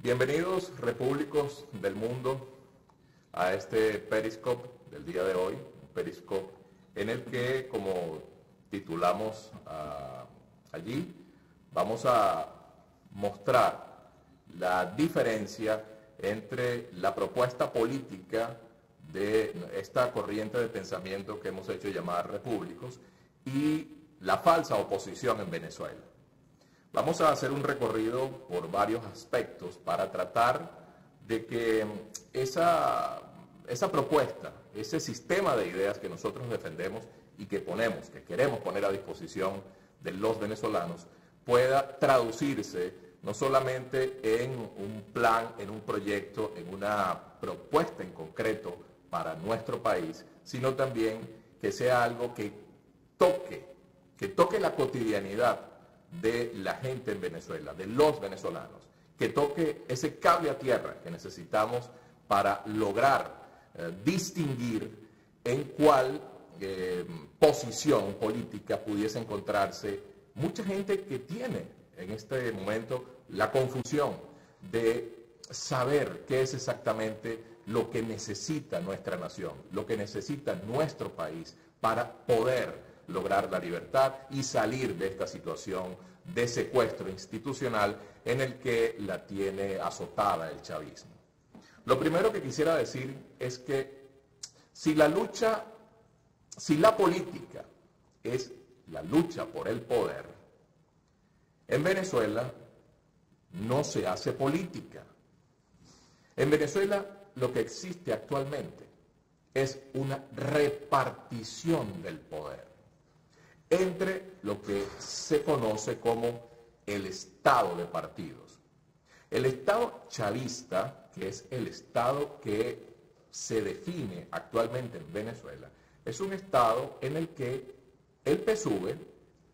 Bienvenidos, repúblicos del mundo, a este Periscope del día de hoy, un Periscope en el que, como titulamos allí, vamos a mostrar la diferencia entre la propuesta política de esta corriente de pensamiento que hemos hecho llamar repúblicos y la falsa oposición en Venezuela. Vamos a hacer un recorrido por varios aspectos para tratar de que esa propuesta, ese sistema de ideas que nosotros defendemos y que queremos poner a disposición de los venezolanos, pueda traducirse no solamente en un plan, en un proyecto, en una propuesta en concreto para nuestro país, sino también que sea algo que toque la cotidianidad de la gente en Venezuela, de los venezolanos, que toque ese cable a tierra que necesitamos para lograr distinguir en cuál posición política pudiese encontrarse mucha gente que tiene en este momento la confusión de saber qué es exactamente lo que necesita nuestra nación, lo que necesita nuestro país para poder lograr la libertad y salir de esta situación de secuestro institucional en el que la tiene azotada el chavismo. Lo primero que quisiera decir es que si la política es la lucha por el poder, en Venezuela no se hace política. En Venezuela lo que existe actualmente es una repartición del poder entre lo que se conoce como el Estado de partidos. El Estado chavista, que es el Estado que se define actualmente en Venezuela, es un Estado en el que el PSUV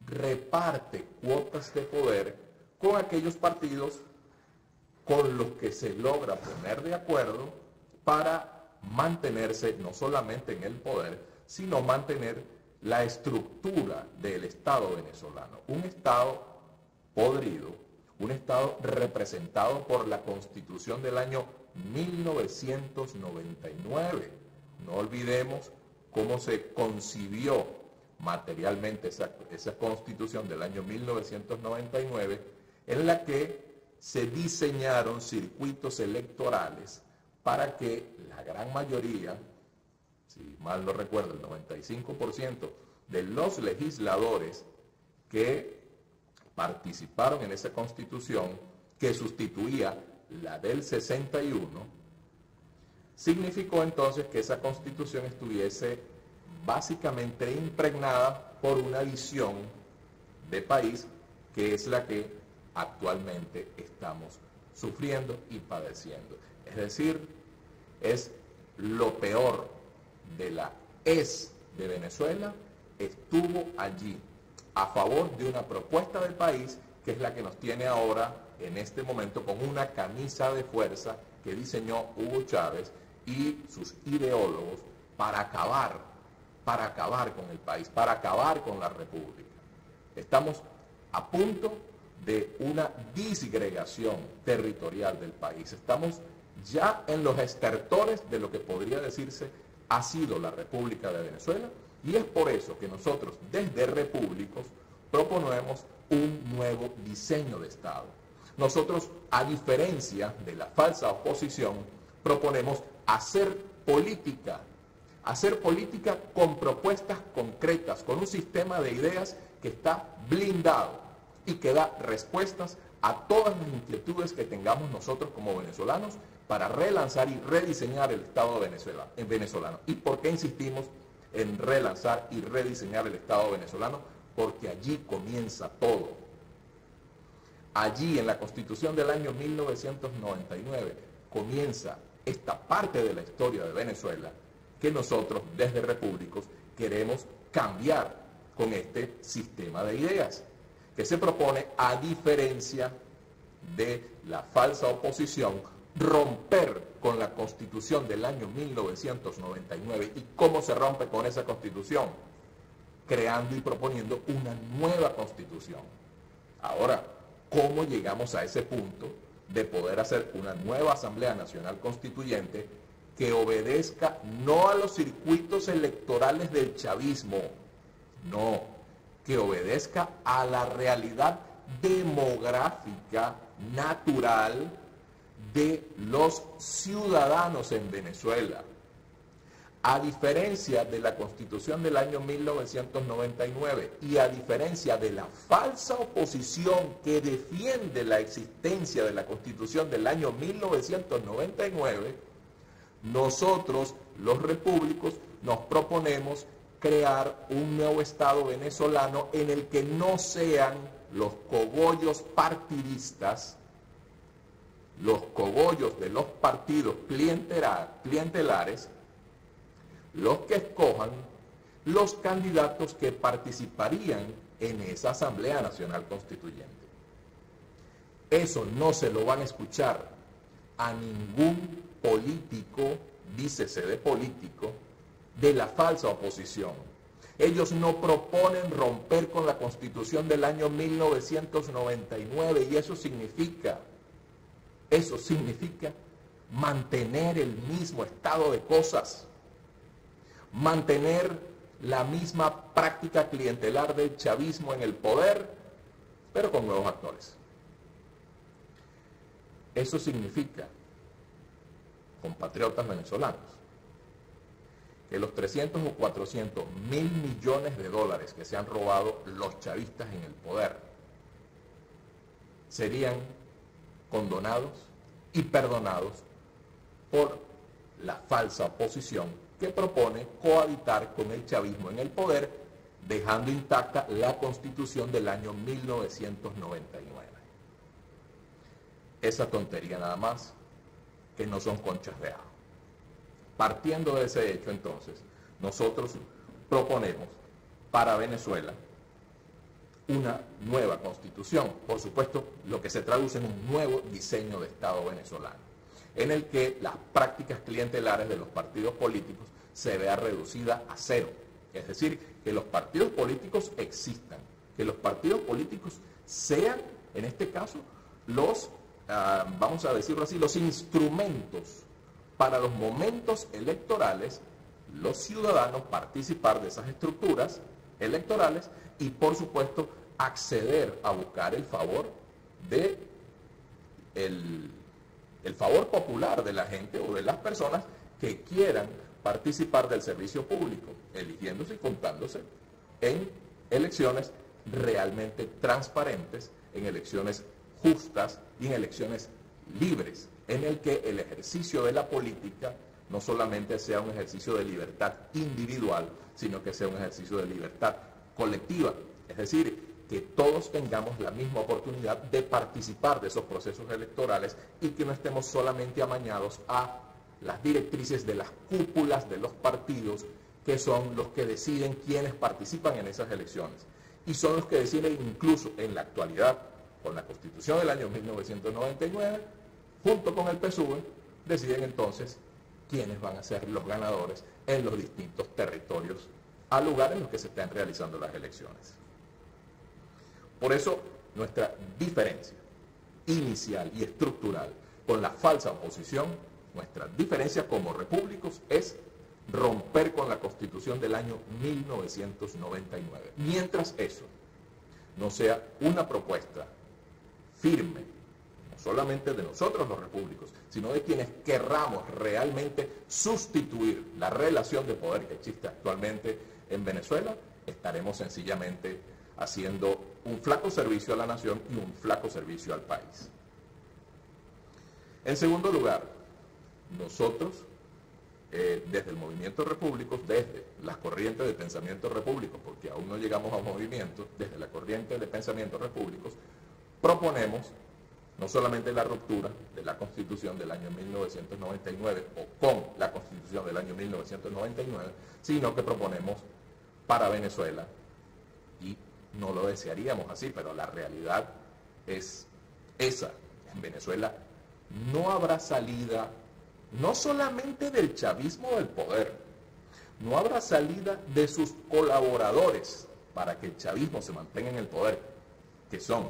reparte cuotas de poder con aquellos partidos con los que se logra poner de acuerdo para mantenerse no solamente en el poder, sino mantener la estructura del Estado venezolano. Un Estado podrido, un Estado representado por la Constitución del año 1999. No olvidemos cómo se concibió materialmente esa Constitución del año 1999, en la que se diseñaron circuitos electorales para que la gran mayoría, si mal no recuerdo, el 95% de los legisladores que participaron en esa Constitución, que sustituía la del 61, significó entonces que esa Constitución estuviese básicamente impregnada por una visión de país que es la que actualmente estamos sufriendo y padeciendo. Es decir, es lo peor de la de Venezuela, estuvo allí a favor de una propuesta del país que es la que nos tiene ahora en este momento con una camisa de fuerza que diseñó Hugo Chávez y sus ideólogos para acabar con el país, para acabar con la república. Estamos a punto de una disgregación territorial del país. Estamos ya en los estertores de lo que podría decirse ha sido la República de Venezuela, y es por eso que nosotros desde Repúblicos proponemos un nuevo diseño de Estado. Nosotros, a diferencia de la falsa oposición, proponemos hacer política con propuestas concretas, con un sistema de ideas que está blindado y que da respuestas a todas las inquietudes que tengamos nosotros como venezolanos para relanzar y rediseñar el Estado venezolano. ¿Y por qué insistimos en relanzar y rediseñar el Estado venezolano? Porque allí comienza todo. Allí, en la Constitución del año 1999, comienza esta parte de la historia de Venezuela que nosotros, desde Repúblicos, queremos cambiar con este sistema de ideas, que se propone, a diferencia de la falsa oposición, romper con la Constitución del año 1999. ¿Y cómo se rompe con esa Constitución? Creando y proponiendo una nueva Constitución. Ahora, ¿cómo llegamos a ese punto de poder hacer una nueva Asamblea Nacional Constituyente que obedezca no a los circuitos electorales del chavismo, no, que obedezca a la realidad demográfica, natural de los ciudadanos en Venezuela. A diferencia de la Constitución del año 1999 y a diferencia de la falsa oposición que defiende la existencia de la Constitución del año 1999, nosotros, los repúblicos, nos proponemos crear un nuevo Estado venezolano en el que no sean los cogollos partidistas, los cogollos de los partidos clientelares, los que escojan los candidatos que participarían en esa Asamblea Nacional Constituyente. Eso no se lo van a escuchar a ningún político, dícese de político, de la falsa oposición. Ellos no proponen romper con la Constitución del año 1999 y eso significa mantener el mismo estado de cosas, mantener la misma práctica clientelar del chavismo en el poder, pero con nuevos actores. Eso significa, compatriotas venezolanos, que los 300 o 400 mil millones de dólares que se han robado los chavistas en el poder serían condonados y perdonados por la falsa oposición que propone cohabitar con el chavismo en el poder, dejando intacta la Constitución del año 1999. Esa tontería nada más, que no son conchas de ajo. Partiendo de ese hecho, entonces, nosotros proponemos para Venezuela una nueva Constitución, por supuesto, lo que se traduce en un nuevo diseño de Estado venezolano, en el que las prácticas clientelares de los partidos políticos se vea reducida a cero. Es decir, que los partidos políticos existan, que los partidos políticos sean, en este caso, los, vamos a decirlo así, los instrumentos para los momentos electorales, los ciudadanos participar de esas estructuras electorales y, por supuesto, acceder a buscar el favor de el favor popular de la gente o de las personas que quieran participar del servicio público, eligiéndose y contándose en elecciones realmente transparentes, en elecciones justas y en elecciones libres, en el que el ejercicio de la política no solamente sea un ejercicio de libertad individual, sino que sea un ejercicio de libertad colectiva. Es decir, que todos tengamos la misma oportunidad de participar de esos procesos electorales y que no estemos solamente amañados a las directrices de las cúpulas de los partidos, que son los que deciden quiénes participan en esas elecciones. Y son los que deciden incluso en la actualidad, con la Constitución del año 1999, junto con el PSUV, deciden entonces quiénes van a ser los ganadores en los distintos territorios al lugar en los que se están realizando las elecciones. Por eso, nuestra diferencia inicial y estructural con la falsa oposición, nuestra diferencia como repúblicos es romper con la Constitución del año 1999. Mientras eso no sea una propuesta firme, no solamente de nosotros los repúblicos, sino de quienes querramos realmente sustituir la relación de poder que existe actualmente en Venezuela, estaremos sencillamente haciendo un flaco servicio a la nación y un flaco servicio al país. En segundo lugar, nosotros, desde el movimiento repúblico, desde las corrientes de pensamiento repúblico, porque aún no llegamos a un movimiento, desde la corriente de pensamiento repúblicos, proponemos no solamente la ruptura de la Constitución del año 1999 o con la Constitución del año 1999, sino que proponemos para Venezuela, y no lo desearíamos así, pero la realidad es esa. En Venezuela no habrá salida, no solamente del chavismo del poder, no habrá salida de sus colaboradores para que el chavismo se mantenga en el poder, que son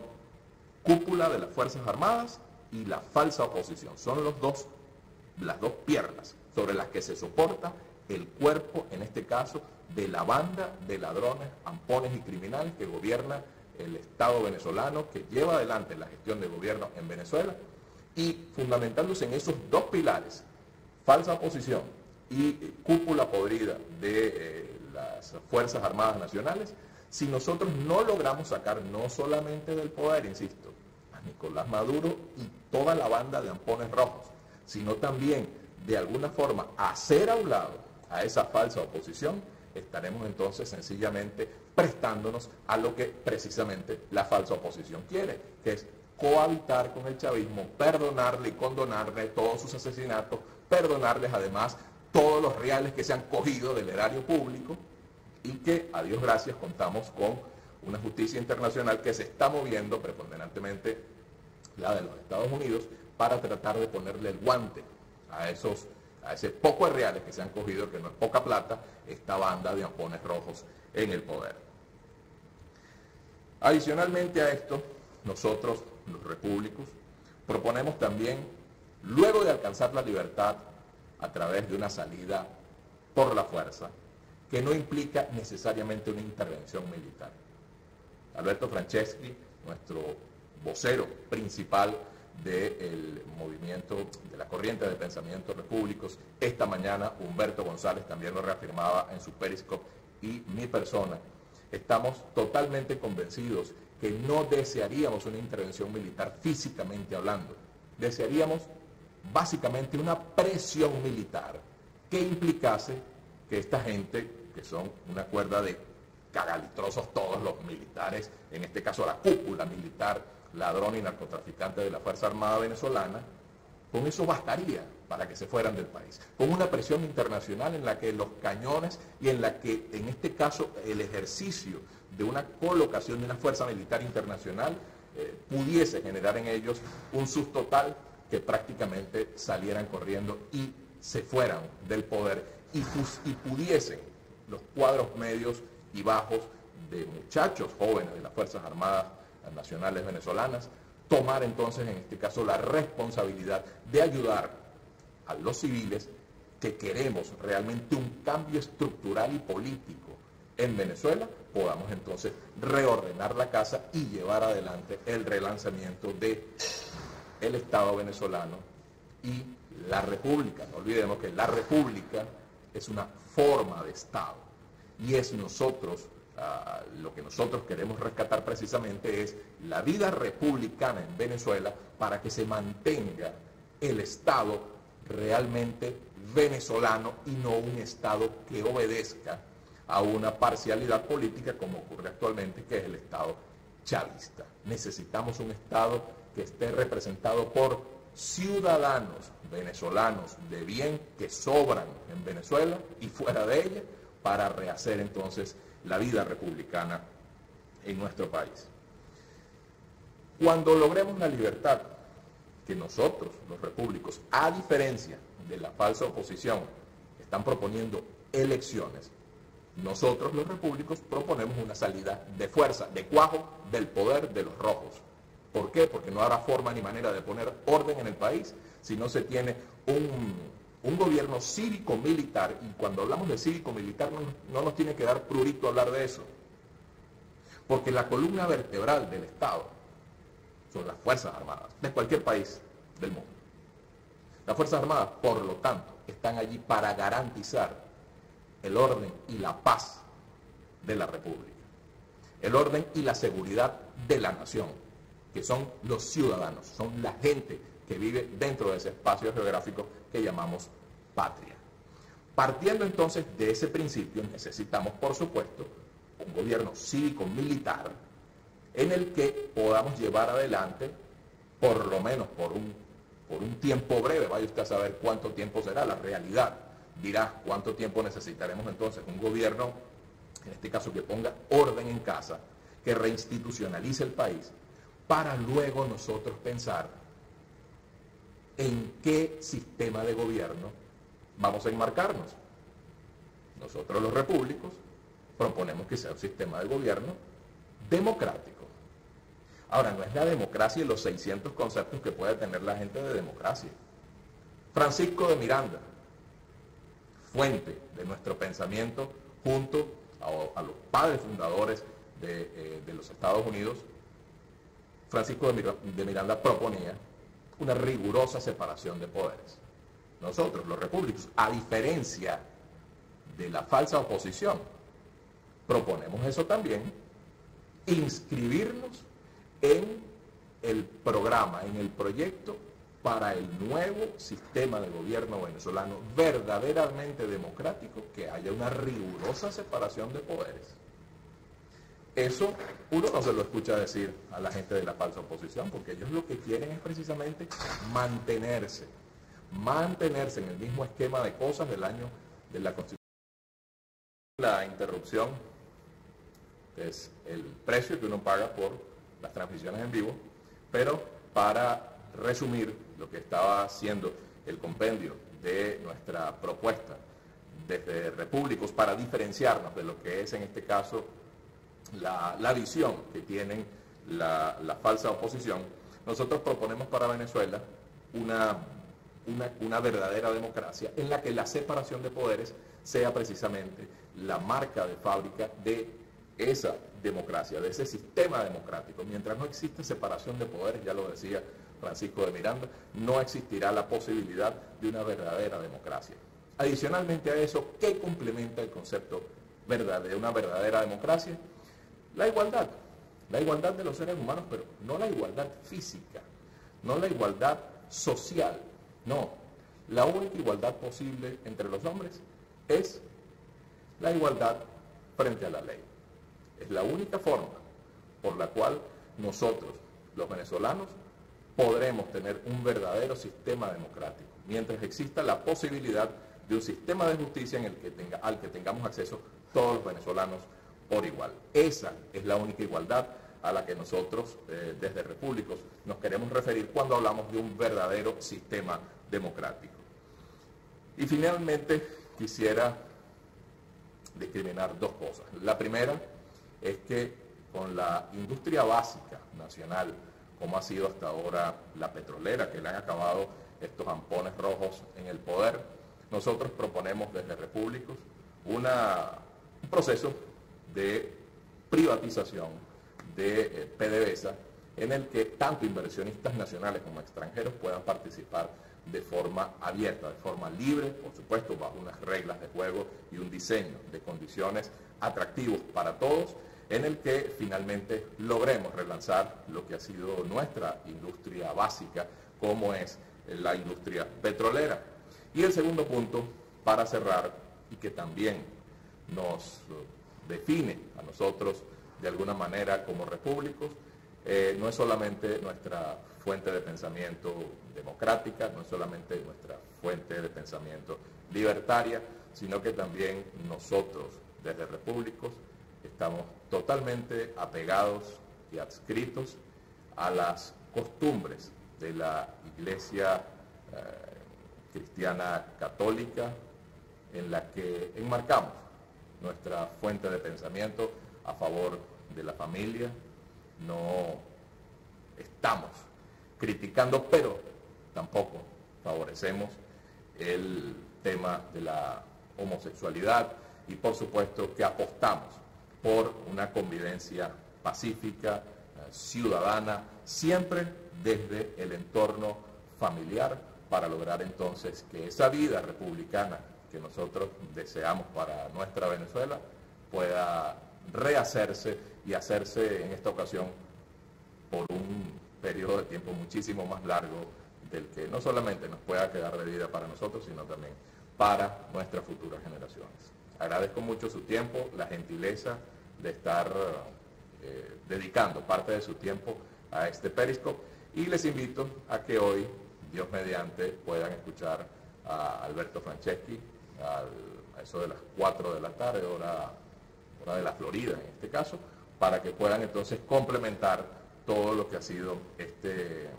cúpula de las Fuerzas Armadas y la falsa oposición. Son las dos piernas sobre las que se soporta el cuerpo, en este caso, de la banda de ladrones, ampones y criminales que gobierna el Estado venezolano, que lleva adelante la gestión de gobierno en Venezuela, y fundamentándose en esos dos pilares, falsa oposición y cúpula podrida de las Fuerzas Armadas Nacionales, si nosotros no logramos sacar no solamente del poder, insisto, a Nicolás Maduro y toda la banda de ampones rojos, sino también de alguna forma hacer a un lado a esa falsa oposición, estaremos entonces sencillamente prestándonos a lo que precisamente la falsa oposición quiere, que es cohabitar con el chavismo, perdonarle y condonarle todos sus asesinatos, perdonarles además todos los reales que se han cogido del erario público y que, a Dios gracias, contamos con una justicia internacional que se está moviendo, preponderantemente la de los Estados Unidos, para tratar de ponerle el guante a ese poco de reales que se han cogido, que no es poca plata, esta banda de ampones rojos en el poder. Adicionalmente a esto, nosotros, los repúblicos, proponemos también, luego de alcanzar la libertad a través de una salida por la fuerza, que no implica necesariamente una intervención militar. Alberto Franceschi, nuestro vocero principal del movimiento, de la corriente de pensamientos repúblicos, esta mañana Humberto González también lo reafirmaba en su Periscope, y mi persona, estamos totalmente convencidos que no desearíamos una intervención militar físicamente hablando. Desearíamos básicamente una presión militar que implicase que esta gente, que son una cuerda de cagalitrosos todos los militares, en este caso la cúpula militar, ladrón y narcotraficante de la Fuerza Armada Venezolana, con eso bastaría para que se fueran del país. Con una presión internacional en la que los cañones y en la que, en este caso, el ejercicio de una colocación de una fuerza militar internacional pudiese generar en ellos un susto tal que prácticamente salieran corriendo y se fueran del poder y pudiesen los cuadros medios y bajos de muchachos jóvenes de las Fuerzas Armadas Nacionales venezolanas tomar entonces en este caso la responsabilidad de ayudar a los civiles que queremos realmente un cambio estructural y político en Venezuela, podamos entonces reordenar la casa y llevar adelante el relanzamiento del Estado venezolano y la República. No olvidemos que la República es una forma de Estado y es lo que nosotros queremos rescatar precisamente es la vida republicana en Venezuela para que se mantenga el Estado realmente venezolano y no un Estado que obedezca a una parcialidad política como ocurre actualmente, que es el Estado chavista. Necesitamos un Estado que esté representado por ciudadanos venezolanos de bien que sobran en Venezuela y fuera de ella para rehacer entonces la vida republicana en nuestro país. Cuando logremos la libertad, que nosotros, los repúblicos, a diferencia de la falsa oposición, están proponiendo elecciones, nosotros, los repúblicos, proponemos una salida de fuerza, de cuajo del poder de los rojos. ¿Por qué? Porque no habrá forma ni manera de poner orden en el país si no se tiene un gobierno cívico-militar, y cuando hablamos de cívico-militar no nos tiene que dar prurito hablar de eso, porque la columna vertebral del Estado son las Fuerzas Armadas, de cualquier país del mundo. Las Fuerzas Armadas, por lo tanto, están allí para garantizar el orden y la paz de la República, el orden y la seguridad de la nación, que son los ciudadanos, son la gente que vive dentro de ese espacio geográfico que llamamos patria. Partiendo entonces de ese principio, necesitamos, por supuesto, un gobierno cívico-militar en el que podamos llevar adelante, por lo menos por un tiempo breve, vaya usted a saber cuánto tiempo será, la realidad dirá cuánto tiempo necesitaremos entonces, un gobierno, en este caso, que ponga orden en casa, que reinstitucionalice el país, para luego nosotros pensar en qué sistema de gobierno vamos a enmarcarnos. Nosotros, los repúblicos, proponemos que sea un sistema de gobierno democrático. Ahora, no es la democracia y los 600 conceptos que puede tener la gente de democracia. Francisco de Miranda, fuente de nuestro pensamiento junto a los padres fundadores de los Estados Unidos, Francisco de Miranda proponía una rigurosa separación de poderes. Nosotros, los repúblicos, a diferencia de la falsa oposición, proponemos eso también, inscribirnos en el programa, en el proyecto para el nuevo sistema de gobierno venezolano verdaderamente democrático, que haya una rigurosa separación de poderes. Eso uno no se lo escucha decir a la gente de la falsa oposición, porque ellos lo que quieren es precisamente mantenerse en el mismo esquema de cosas del año de la Constitución. La interrupción es el precio que uno paga por las transmisiones en vivo, pero para resumir lo que estaba haciendo el compendio de nuestra propuesta desde Repúblicos para diferenciarnos de lo que es en este caso la visión que tienen la falsa oposición, nosotros proponemos para Venezuela una verdadera democracia en la que la separación de poderes sea precisamente la marca de fábrica de esa democracia, de ese sistema democrático. Mientras no existe separación de poderes, ya lo decía Francisco de Miranda, no existirá la posibilidad de una verdadera democracia. Adicionalmente a eso, ¿qué complementa el concepto de una verdadera democracia? La igualdad de los seres humanos, pero no la igualdad física, no la igualdad social, no. La única igualdad posible entre los hombres es la igualdad frente a la ley. Es la única forma por la cual nosotros, los venezolanos, podremos tener un verdadero sistema democrático, mientras exista la posibilidad de un sistema de justicia al que tengamos acceso todos los venezolanos por igual. Esa es la única igualdad a la que nosotros, desde Repúblicos, nos queremos referir cuando hablamos de un verdadero sistema democrático. Y finalmente quisiera discriminar dos cosas. La primera es que con la industria básica nacional, como ha sido hasta ahora la petrolera, que le han acabado estos ampones rojos en el poder, nosotros proponemos desde Repúblicos un proceso de privatización de PDVSA en el que tanto inversionistas nacionales como extranjeros puedan participar de forma abierta, de forma libre, por supuesto, bajo unas reglas de juego y un diseño de condiciones atractivos para todos, en el que finalmente logremos relanzar lo que ha sido nuestra industria básica, como es la industria petrolera. Y el segundo punto, para cerrar, y que también nos define a nosotros de alguna manera como repúblicos, no es solamente nuestra fuente de pensamiento democrática, no es solamente nuestra fuente de pensamiento libertaria, sino que también nosotros, desde Repúblicos, estamos totalmente apegados y adscritos a las costumbres de la Iglesia cristiana católica, en la que enmarcamos nuestra fuente de pensamiento a favor de la familia. No estamos criticando, pero tampoco favorecemos el tema de la homosexualidad, y por supuesto que apostamos por una convivencia pacífica, ciudadana, siempre desde el entorno familiar, para lograr entonces que esa vida republicana que nosotros deseamos para nuestra Venezuela pueda rehacerse y hacerse en esta ocasión por un periodo de tiempo muchísimo más largo del que no solamente nos pueda quedar de vida para nosotros, sino también para nuestras futuras generaciones. Agradezco mucho su tiempo, la gentileza de estar dedicando parte de su tiempo a este Periscope, y les invito a que hoy, Dios mediante, puedan escuchar a Alberto Franceschi a eso de las 4 de la tarde, hora de la Florida en este caso, para que puedan entonces complementar todo lo que ha sido este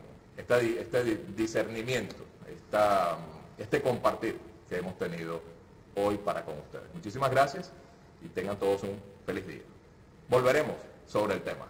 discernimiento, este compartir que hemos tenido hoy para con ustedes. Muchísimas gracias y tengan todos un feliz día. Volveremos sobre el tema.